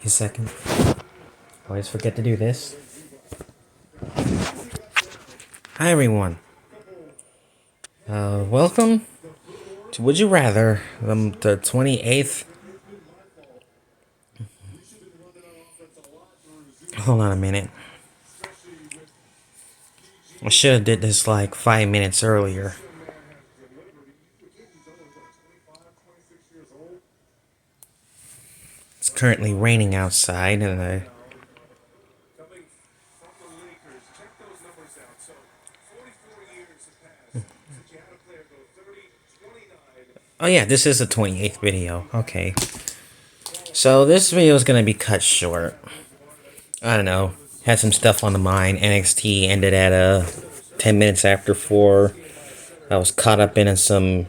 A second. Always forget to do this. Hi everyone. Welcome to Would You Rather, the 28th. Hold on a minute. I should have did this like 5 minutes earlier. It's currently raining outside and oh yeah, this is the 28th video. Okay. So this video is gonna be cut short. I don't know. Had some stuff on the mind. NXT ended at 10 minutes after 4. I was caught up in some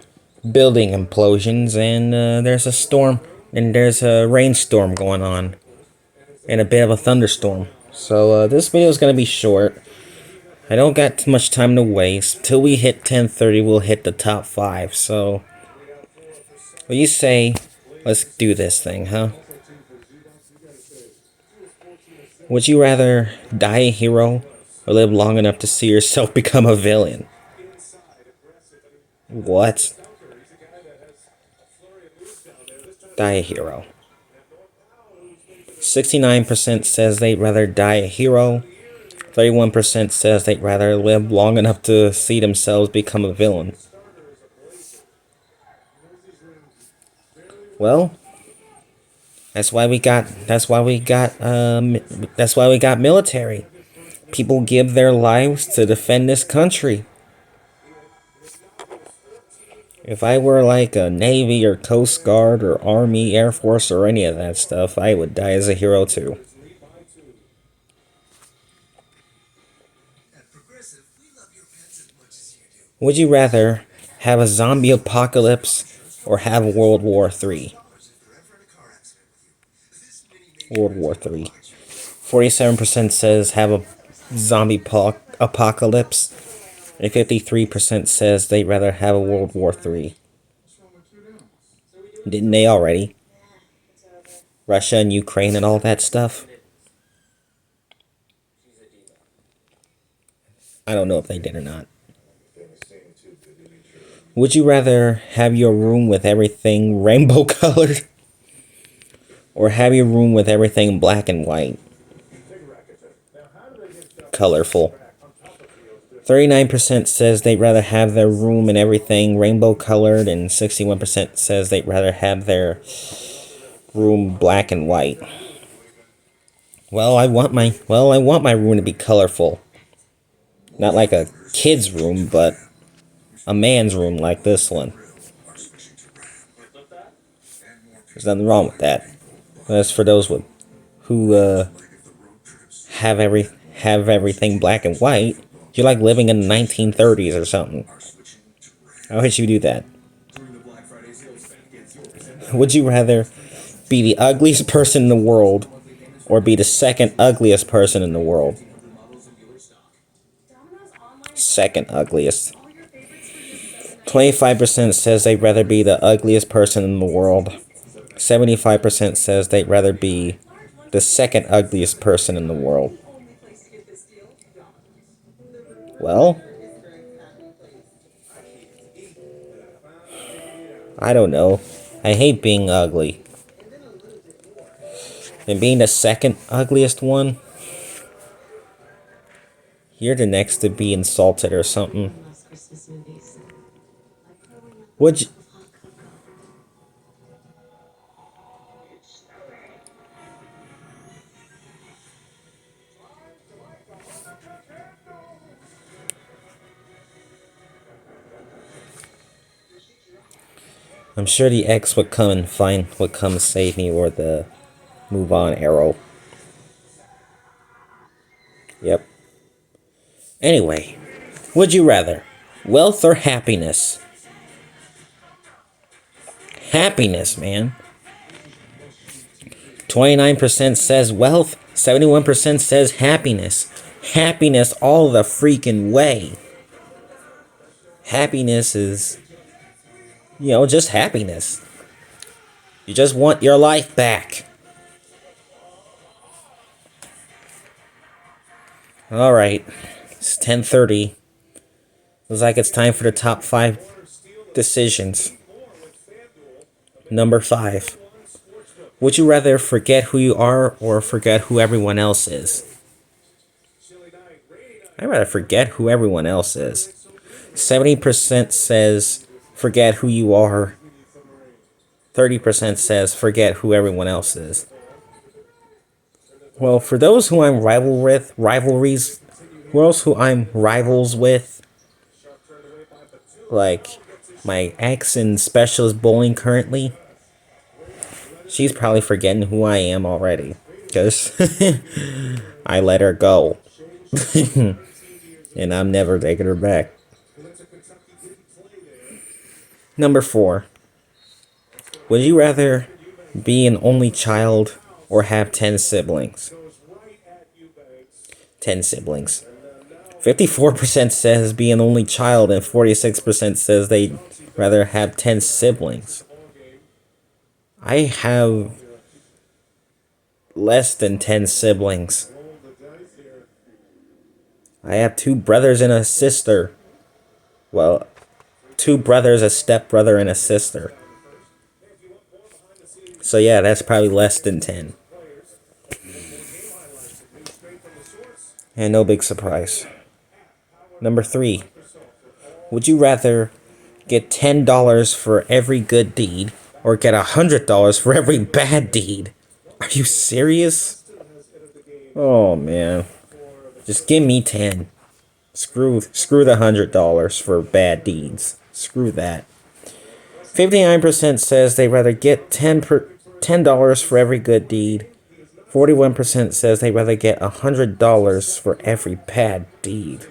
building implosions, and there's a storm, and there's a rainstorm going on, and a bit of a thunderstorm. So this video is gonna be short. I don't got too much time to waste. Till we hit 10:30, we'll hit the top 5. So, what you say? Let's do this thing, huh? Would you rather die a hero or live long enough to see yourself become a villain? What? Die a hero. 69% says they'd rather die a hero. 31% says they'd rather live long enough to see themselves become a villain. Well, that's why we got military. People give their lives to defend this country. If I were like a Navy or Coast Guard or Army, Air Force or any of that stuff, I would die as a hero too. Would you rather have a zombie apocalypse or have World War III? World War III. 47% says have a zombie apocalypse, and 53% says they'd rather have a World War III. Didn't they already? Russia and Ukraine and all that stuff? I don't know if they did or not. Would you rather have your room with everything rainbow colored? Or have your room with everything black and white? Colorful. 39% says they'd rather have their room and everything rainbow colored, and 61% says they'd rather have their room black and white. Well, I want my room to be colorful. Not like a kid's room, but a man's room like this one. There's nothing wrong with that. That's for those who have everything black and white. You're like living in the 1930s or something. How would you do that? Would you rather be the ugliest person in the world or be the second ugliest person in the world? Second ugliest. 25% says they'd rather be the ugliest person in the world. 75% says they'd rather be the second ugliest person in the world. Well, I don't know. I hate being ugly. And being the second ugliest one, you're the next to be insulted or something. Would you... I'm sure the X would come and save me, or the move on arrow. Yep. Anyway, would you rather wealth or happiness? Happiness, man. 29% says wealth, 71% says happiness. Happiness all the freaking way. Happiness is, just happiness. You just want your life back. Alright, it's 10:30. Looks like it's time for the top 5 decisions. Number 5. Would you rather forget who you are or forget who everyone else is? I'd rather forget who everyone else is. 70% says forget who you are. 30% says forget who everyone else is. Well, for those who I'm who I'm rivals with, like my ex in specialist bowling currently, she's probably forgetting who I am already, because I let her go, and I'm never taking her back. Number 4. Would you rather be an only child or have 10 siblings? 10 siblings. 54% says be an only child and 46% says they'd rather have 10 siblings. I have less than 10 siblings. I have 2 brothers and a sister. Well, 2 brothers, a stepbrother, and a sister. So yeah, that's probably less than 10. And no big surprise. Number 3. Would you rather get $10 for every good deed or get $100 for every bad deed? Are you serious? Oh man. Just give me 10. Screw the $100 for bad deeds. Screw that. 59% says they'd rather get $10 for every good deed. 41% says they'd rather get $100 for every bad deed.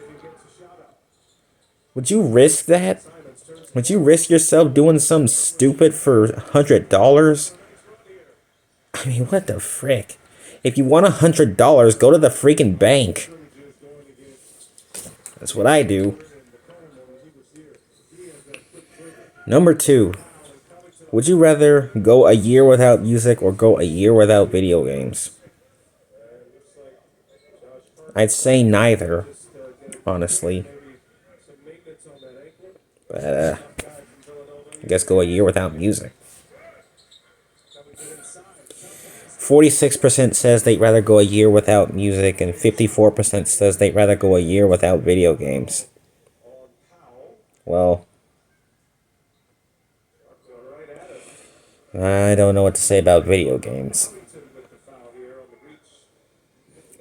Would you risk that? Would you risk yourself doing something stupid for $100? I mean, what the frick? If you want $100, go to the freaking bank. That's what I do. Number 2. Would you rather go a year without music or go a year without video games? I'd say neither, honestly. But, I guess go a year without music. 46% says they'd rather go a year without music, and 54% says they'd rather go a year without video games. Well, I don't know what to say about video games.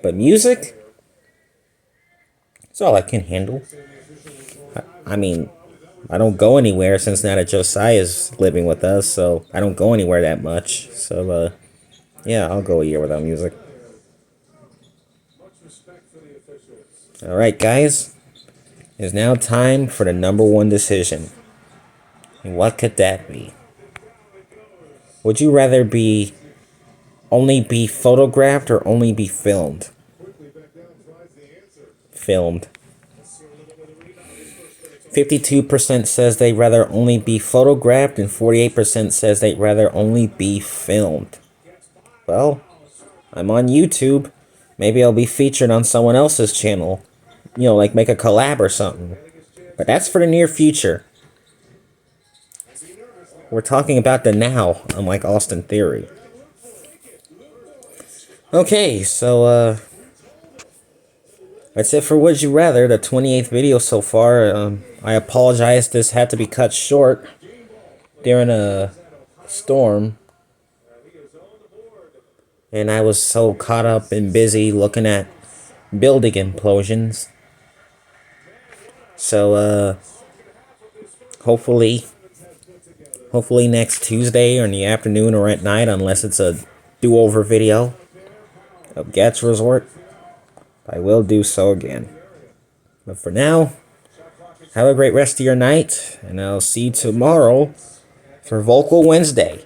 But music? It's all I can handle. I mean, I don't go anywhere since now that Josiah is living with us, so I don't go anywhere that much. So, yeah, I'll go a year without music. Alright, guys. It's now time for the number 1 decision. And what could that be? Would you rather only be photographed or only be filmed? Filmed. 52% says they'd rather only be photographed, and 48% says they'd rather only be filmed. Well, I'm on YouTube. Maybe I'll be featured on someone else's channel. You know, like make a collab or something. But that's for the near future. We're talking about the now, unlike Austin Theory. Okay, so, that's it for Would You Rather, the 28th video so far. I apologize, this had to be cut short during a storm. And I was so caught up and busy looking at building implosions. So, hopefully next Tuesday or in the afternoon or at night, unless it's a do-over video of Gats Resort, I will do so again. But for now, have a great rest of your night, and I'll see you tomorrow for Vocal Wednesday.